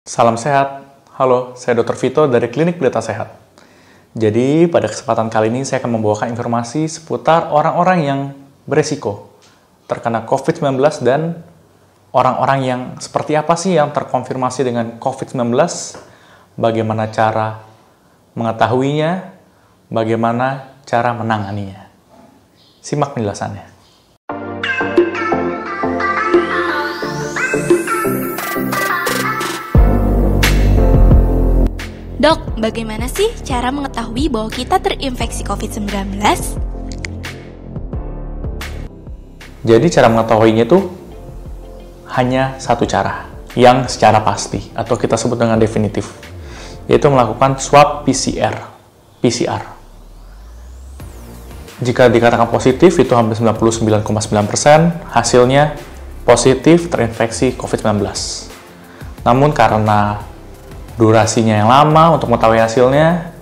Salam sehat. Halo, saya Dr. Vito dari Klinik Pelita Sehat. Jadi, pada kesempatan kali ini saya akan membawakan informasi seputar orang-orang yang beresiko terkena COVID-19 dan orang-orang yang seperti apa sih yang terkonfirmasi dengan COVID-19, bagaimana cara mengetahuinya, bagaimana cara menanganinya. Simak penjelasannya. Dok, bagaimana sih cara mengetahui bahwa kita terinfeksi COVID-19? Jadi cara mengetahuinya itu hanya satu cara, yang secara pasti, atau kita sebut dengan definitif, yaitu melakukan swab PCR. Jika dikatakan positif, itu hampir 99,9%, hasilnya positif terinfeksi COVID-19. Namun karena durasinya yang lama untuk mengetahui hasilnya,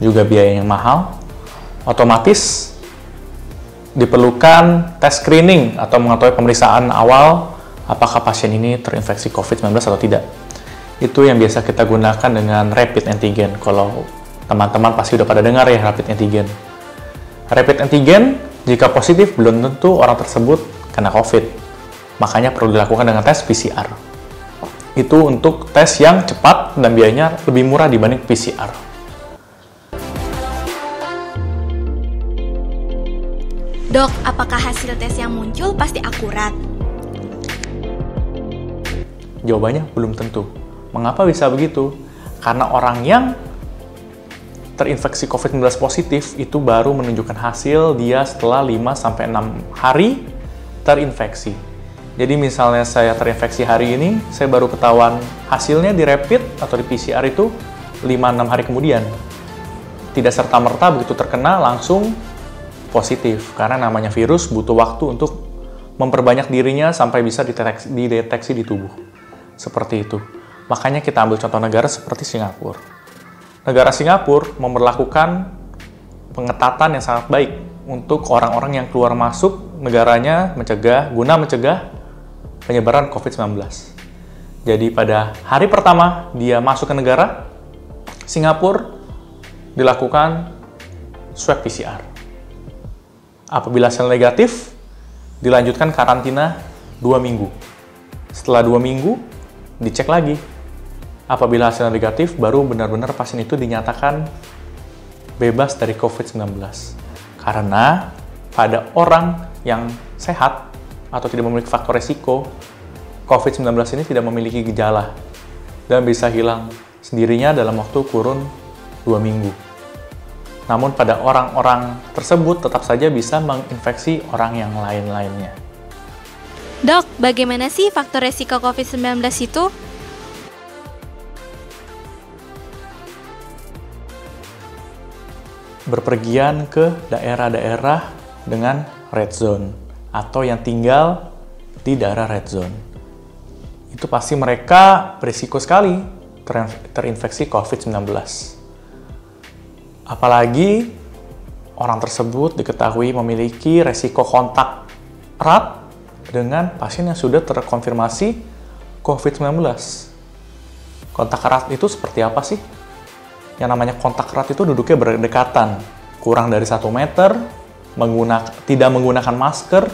juga biaya yang mahal, otomatis diperlukan tes screening atau mengetahui pemeriksaan awal apakah pasien ini terinfeksi COVID-19 atau tidak. Itu yang biasa kita gunakan dengan rapid antigen. Kalau teman-teman pasti udah pada dengar ya rapid antigen. Rapid antigen, jika positif, belum tentu orang tersebut kena COVID. Makanya perlu dilakukan dengan tes PCR. Itu untuk tes yang cepat dan biayanya lebih murah dibanding PCR. Dok, apakah hasil tes yang muncul pasti akurat? Jawabannya belum tentu. Mengapa bisa begitu? Karena orang yang terinfeksi COVID-19 positif itu baru menunjukkan hasil dia setelah 5-6 hari terinfeksi. Jadi misalnya saya terinfeksi hari ini, saya baru ketahuan hasilnya di rapid atau di PCR itu 5-6 hari kemudian. Tidak serta-merta begitu terkena langsung positif, karena namanya virus butuh waktu untuk memperbanyak dirinya sampai bisa dideteksi di tubuh. Seperti itu. Makanya kita ambil contoh negara seperti Singapura. Negara Singapura memberlakukan pengetatan yang sangat baik untuk orang-orang yang keluar masuk negaranya guna mencegah penyebaran COVID-19. Jadi pada hari pertama dia masuk ke negara, Singapura dilakukan swab PCR. Apabila hasil negatif, dilanjutkan karantina 2 minggu. Setelah 2 minggu, dicek lagi. Apabila hasil negatif, baru benar-benar pasien itu dinyatakan bebas dari COVID-19. Karena pada orang yang sehat atau tidak memiliki faktor resiko, COVID-19 ini tidak memiliki gejala dan bisa hilang sendirinya dalam waktu kurun 2 minggu. Namun pada orang-orang tersebut tetap saja bisa menginfeksi orang yang lain-lainnya. Dok, bagaimana sih faktor resiko COVID-19 itu? Berpergian ke daerah-daerah dengan red zone atau yang tinggal di daerah red zone. Itu pasti mereka berisiko sekali terinfeksi COVID-19. Apalagi orang tersebut diketahui memiliki resiko kontak erat dengan pasien yang sudah terkonfirmasi COVID-19. Kontak erat itu seperti apa sih? Yang namanya kontak erat itu duduknya berdekatan, kurang dari 1 meter, tidak menggunakan masker,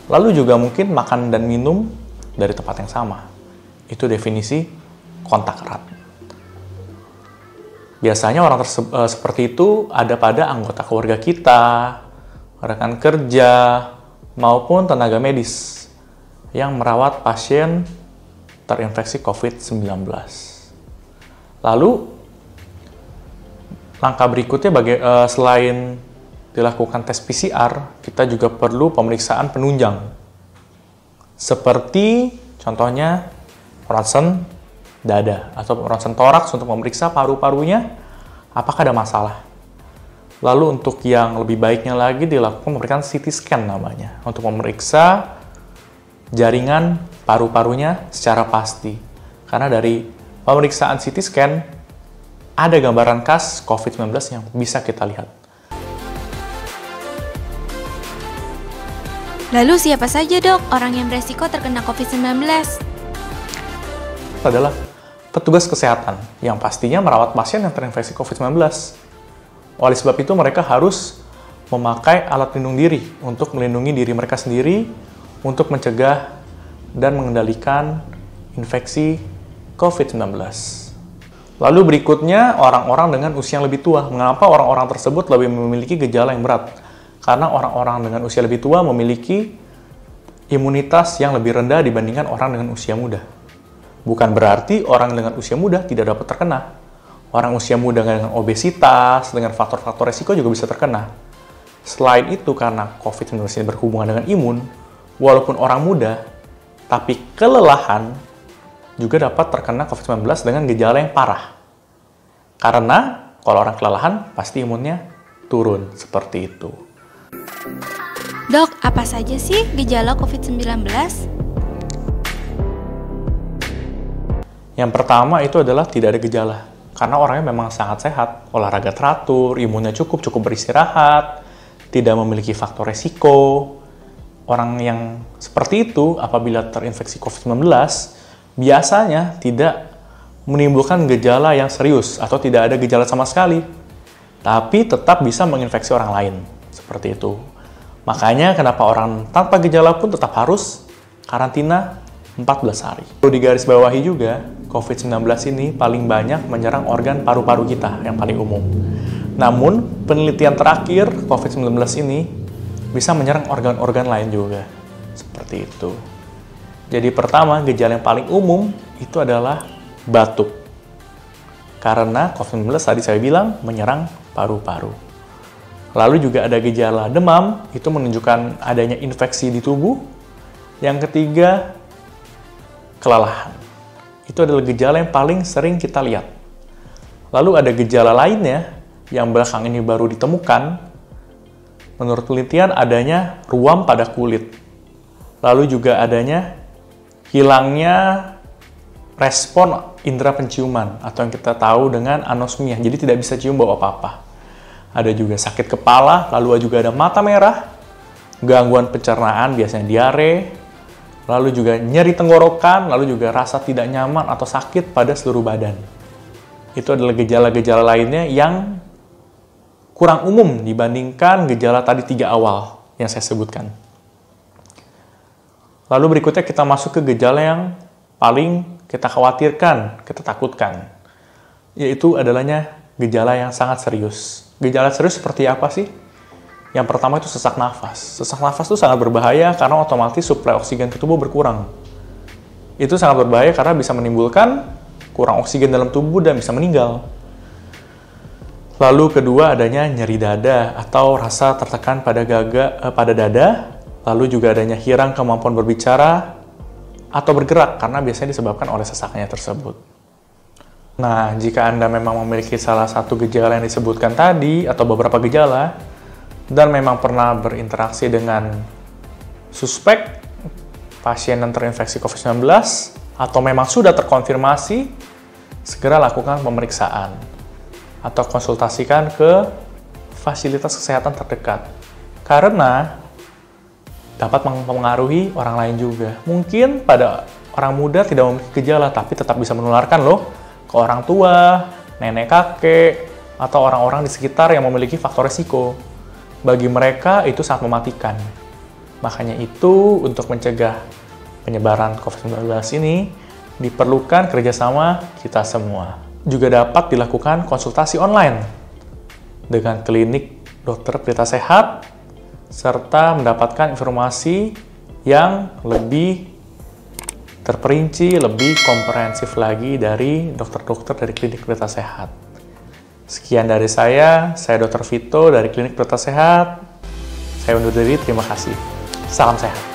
lalu juga mungkin makan dan minum dari tempat yang sama. Itu definisi kontak erat. Biasanya orang seperti itu ada pada anggota keluarga kita, rekan kerja, maupun tenaga medis yang merawat pasien terinfeksi COVID-19. Lalu, langkah berikutnya selain dilakukan tes PCR, kita juga perlu pemeriksaan penunjang. Seperti contohnya ronsen dada atau ronsen toraks untuk memeriksa paru-parunya apakah ada masalah. Lalu untuk yang lebih baiknya lagi dilakukan pemeriksaan CT scan namanya untuk memeriksa jaringan paru-parunya secara pasti. Karena dari pemeriksaan CT scan ada gambaran khas COVID-19 yang bisa kita lihat. Lalu siapa saja dok orang yang beresiko terkena COVID-19? Adalah petugas kesehatan yang pastinya merawat pasien yang terinfeksi COVID-19. Oleh sebab itu, mereka harus memakai alat pelindung diri untuk melindungi diri mereka sendiri untuk mencegah dan mengendalikan infeksi COVID-19. Lalu berikutnya, orang-orang dengan usia yang lebih tua. Mengapa orang-orang tersebut lebih memiliki gejala yang berat? Karena orang-orang dengan usia lebih tua memiliki imunitas yang lebih rendah dibandingkan orang dengan usia muda. Bukan berarti orang dengan usia muda tidak dapat terkena. Orang usia muda dengan obesitas, dengan faktor-faktor resiko juga bisa terkena. Selain itu, karena COVID-19 ini berhubungan dengan imun, walaupun orang muda, tapi kelelahan juga dapat terkena COVID-19 dengan gejala yang parah. Karena kalau orang kelelahan, pasti imunnya turun seperti itu. Dok, apa saja sih gejala COVID-19? Yang pertama itu adalah tidak ada gejala. Karena orangnya memang sangat sehat, olahraga teratur, imunnya cukup beristirahat, tidak memiliki faktor resiko. Orang yang seperti itu apabila terinfeksi COVID-19 biasanya tidak menimbulkan gejala yang serius atau tidak ada gejala sama sekali, tapi tetap bisa menginfeksi orang lain. Seperti itu. Makanya kenapa orang tanpa gejala pun tetap harus karantina 14 hari. Perlu digarisbawahi juga, COVID-19 ini paling banyak menyerang organ paru-paru kita yang paling umum. Namun, penelitian terakhir COVID-19 ini bisa menyerang organ-organ lain juga. Seperti itu. Jadi pertama, gejala yang paling umum itu adalah batuk. Karena COVID-19 tadi saya bilang menyerang paru-paru. Lalu juga ada gejala demam, itu menunjukkan adanya infeksi di tubuh. Yang ketiga, kelelahan. Itu adalah gejala yang paling sering kita lihat. Lalu ada gejala lainnya yang belakang ini baru ditemukan. Menurut penelitian adanya ruam pada kulit. Lalu juga adanya hilangnya respon indera penciuman atau yang kita tahu dengan anosmia. Jadi tidak bisa cium bau apa-apa. Ada juga sakit kepala, lalu juga ada mata merah, gangguan pencernaan, biasanya diare, lalu juga nyeri tenggorokan, lalu juga rasa tidak nyaman atau sakit pada seluruh badan. Itu adalah gejala-gejala lainnya yang kurang umum dibandingkan gejala tadi 3 awal yang saya sebutkan. Lalu berikutnya kita masuk ke gejala yang paling kita khawatirkan, kita takutkan, yaitu adalahnya gejala yang sangat serius. Gejala serius seperti apa sih? Yang pertama itu sesak nafas. Sesak nafas itu sangat berbahaya karena otomatis suplai oksigen ke tubuh berkurang. Itu sangat berbahaya karena bisa menimbulkan kurang oksigen dalam tubuh dan bisa meninggal. Lalu kedua adanya nyeri dada atau rasa tertekan pada dada. Lalu juga adanya hilang kemampuan berbicara atau bergerak karena biasanya disebabkan oleh sesaknya tersebut. Nah, jika Anda memang memiliki salah satu gejala yang disebutkan tadi atau beberapa gejala dan memang pernah berinteraksi dengan suspek pasien yang terinfeksi COVID-19 atau memang sudah terkonfirmasi, segera lakukan pemeriksaan atau konsultasikan ke fasilitas kesehatan terdekat. Karena dapat mempengaruhi orang lain juga. Mungkin pada orang muda tidak memiliki gejala, tapi tetap bisa menularkan loh ke orang tua, nenek kakek, atau orang-orang di sekitar yang memiliki faktor resiko. Bagi mereka itu sangat mematikan. Makanya itu untuk mencegah penyebaran COVID-19 ini diperlukan kerjasama kita semua. Juga dapat dilakukan konsultasi online dengan klinik dokter Pelita Sehat serta mendapatkan informasi yang lebih terperinci, lebih komprehensif lagi dari dokter-dokter dari klinik Pelita Sehat. Sekian dari saya Dr. Vito dari klinik Pelita Sehat. Saya undur diri, terima kasih. Salam sehat.